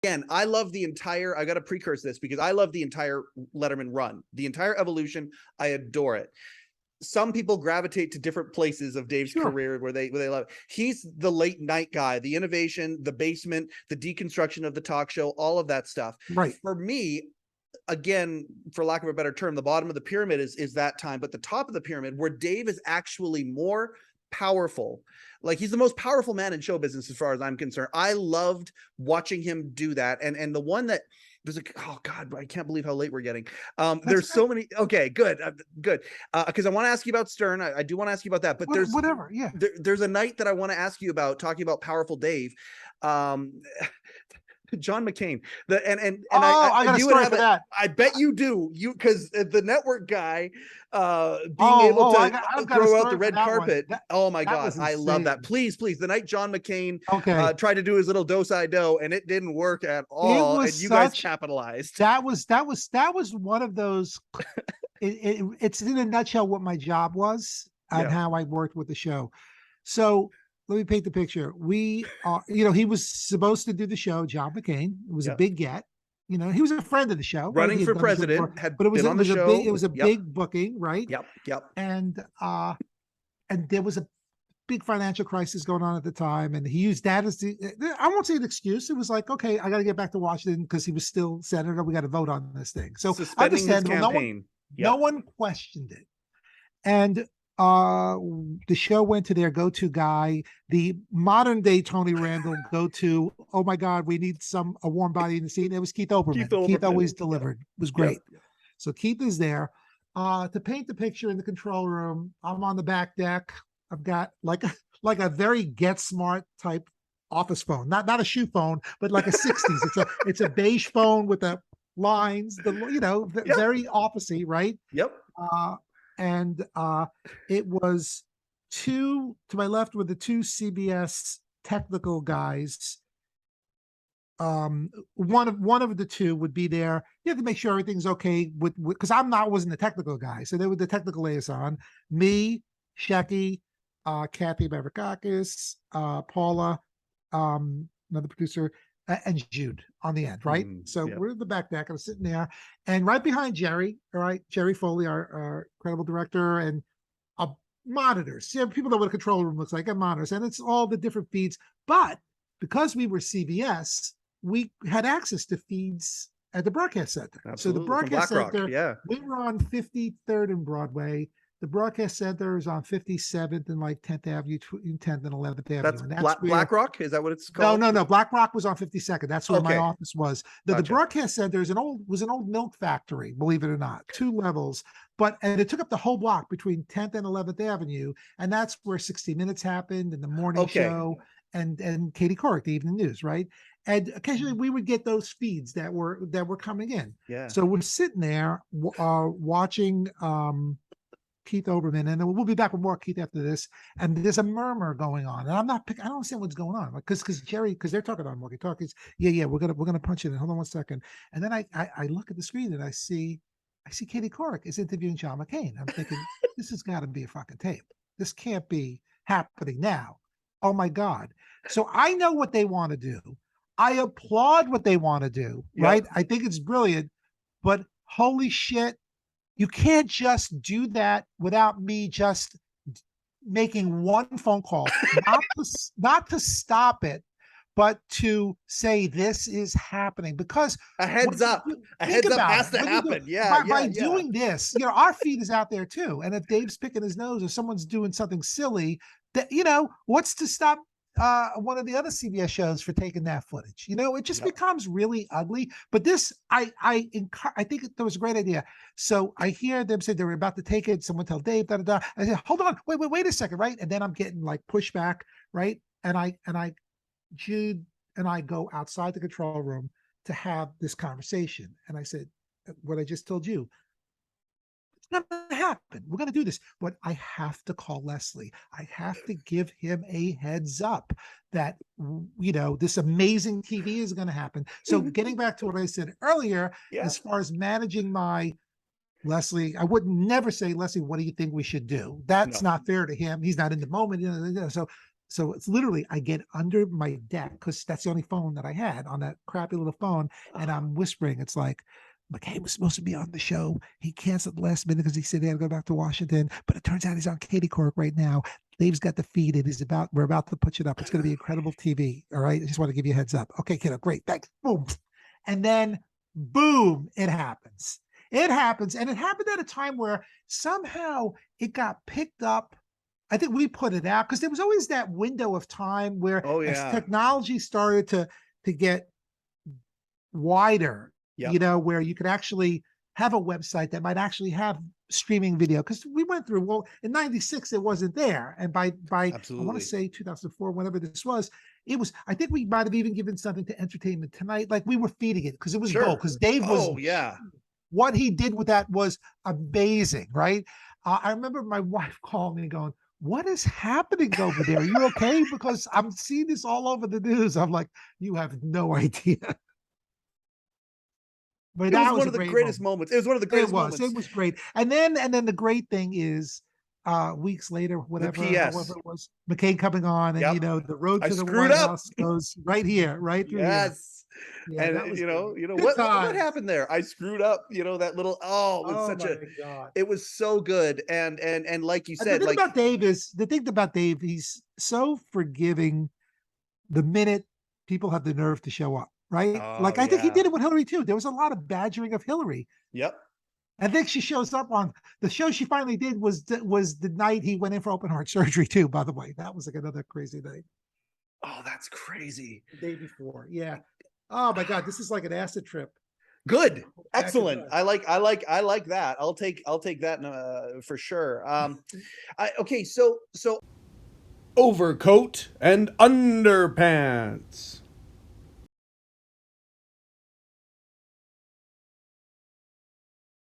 again, I love the entire, I got to precurse this because I love the entire Letterman run, the entire evolution. I adore it. Some people gravitate to different places of Dave's career where they love it. He's the late night guy, the innovation, the basement, the deconstruction of the talk show, all of that stuff. Right. For me, again, for lack of a better term, the bottom of the pyramid is that time, but the top of the pyramid where Dave is actually more powerful. Like, he's the most powerful man in show business as far as I'm concerned. I loved watching him do that. And the one that there's a, oh God, I can't believe how late we're getting. There's so many. Okay, good. Because I want to ask you about Stern. I do want to ask you about that, but there's whatever. Yeah. There's a night that I want to ask you about, talking about powerful Dave. John McCain. I got a story for that. I bet you do. Because the network guy being able to throw out the red carpet. Oh my God, I love that. Please, the night John McCain tried to do his little do-si-do and it didn't work at all, and you guys capitalized. That was one of those. It's in a nutshell what my job was and how I worked with the show. So let me paint the picture. We are, he was supposed to do the show, John McCain. It was a big get. He was a friend of the show. Running for president, but it was on the show. It was a big booking, right? Yep. And there was a big financial crisis going on at the time, and he used that as I won't say an excuse. It was like, okay, I got to get back to Washington because he was still senator. We got to vote on this thing. So understandable. No one questioned it, and the show went to their go-to guy, the modern day Tony Randall go-to. Oh my God, we need a warm body in the seat. It was Keith Olbermann. Keith always delivered. It was great. So Keith is there. To paint the picture in the control room, I'm on the back deck. I've got like a very Get Smart type office phone, not a shoe phone, but like a 60s. It's a beige phone with the lines, very officey, right? Yep. And it was to my left were the two CBS technical guys. One of the two would be there. You have to make sure everything's okay with because wasn't the technical guy. So they were the technical liaison. Me, Shecky, Kathy Mavrakakis, Paula, another producer, and Jude on the end, right? So we're in the back deck. I'm sitting there, and right behind Jerry, all right, Jerry Foley, our incredible director, and monitors. People know what a control room looks like, and monitors, and it's all the different feeds. But because we were CBS, we had access to feeds at the broadcast center. Absolutely. So the broadcast center, we were on 53rd and Broadway. The broadcast center is on 57th and 10th Avenue, 10th and 11th Avenue. That's Black Rock? Is that what it's called? No. Black Rock was on 52nd. That's where my office was. The broadcast center was an old milk factory, believe it or not, 2 levels. And it took up the whole block between 10th and 11th Avenue. And that's where 60 Minutes happened and the morning show and Katie Couric, the evening news, right? And occasionally we would get those feeds that were coming in. Yeah. So we're sitting there watching Keith Olbermann, and we'll be back with more Keith after this. And there's a murmur going on, and I don't understand what's going on, because they're talking on walkie-talkies. Yeah, we're gonna punch it in. Hold on one second. And then I look at the screen and I see Katie Couric is interviewing John McCain. I'm thinking, this has got to be a fucking tape. This can't be happening now. Oh my God! So I know what they want to do. I applaud what they want to do. Right? I think it's brilliant, but holy shit. You can't just do that without me just making one phone call, not to stop it, but to say this is happening, because a heads up has to happen. By doing this, our feed is out there too. And if Dave's picking his nose or someone's doing something silly, that what's to stop one of the other CBS shows for taking that footage? It just becomes really ugly. But this, I think that was a great idea. So I hear them say they were about to take it. Someone tell Dave, I said, hold on, wait a second, right? And then I'm getting like pushback, right? And Jude and I go outside the control room to have this conversation. And I said, what I just told you, not going to happen. We're going to do this, but I have to call Leslie. I have to give him a heads up that, this amazing TV is going to happen. So getting back to what I said earlier, as far as managing my Leslie, I would never say, Leslie, what do you think we should do? That's not fair to him. He's not in the moment. So it's literally, I get under my deck because that's the only phone that I had on that crappy little phone. And I'm whispering, it's like, McCain was supposed to be on the show. He canceled the last minute because he said he had to go back to Washington. But it turns out he's on Katie Couric right now. Dave's got the feed. We're about to put it up. It's going to be incredible TV. All right. I just want to give you a heads up. Okay, kiddo, great. Thanks. Boom. And then boom, it happens. It happens. And it happened at a time where somehow it got picked up. I think we put it out because there was always that window of time where as technology started to get wider, where you could actually have a website that might actually have streaming video. Because we went through, well, in 96, it wasn't there. And by I want to say 2004, whenever this was, it was, I think we might have even given something to Entertainment Tonight. Like we were feeding it because it was gold. Because Dave was, what he did with that was amazing, right? I remember my wife calling me and going, what is happening over there? Are you okay? Because I'm seeing this all over the news. I'm like, you have no idea. But it was one of the greatest moments. It was one of the greatest moments. It was great. And then the great thing is, weeks later, whatever, however it was, McCain coming on, and the road to the White House goes right here, right through here. Yeah, and what happened there? I screwed up. That little it was so good. And like you said, the thing about Dave, he's so forgiving the minute people have the nerve to show up. Right. I think he did it with Hillary too. There was a lot of badgering of Hillary. Yep. I think she shows up on the show she finally did was the night he went in for open heart surgery too, by the way. That was like another crazy night. Oh, that's crazy. The day before. Yeah. Oh my God. This is like an acid trip. Good. Excellent. I like that. I'll take that for sure. Okay. So overcoat and underpants.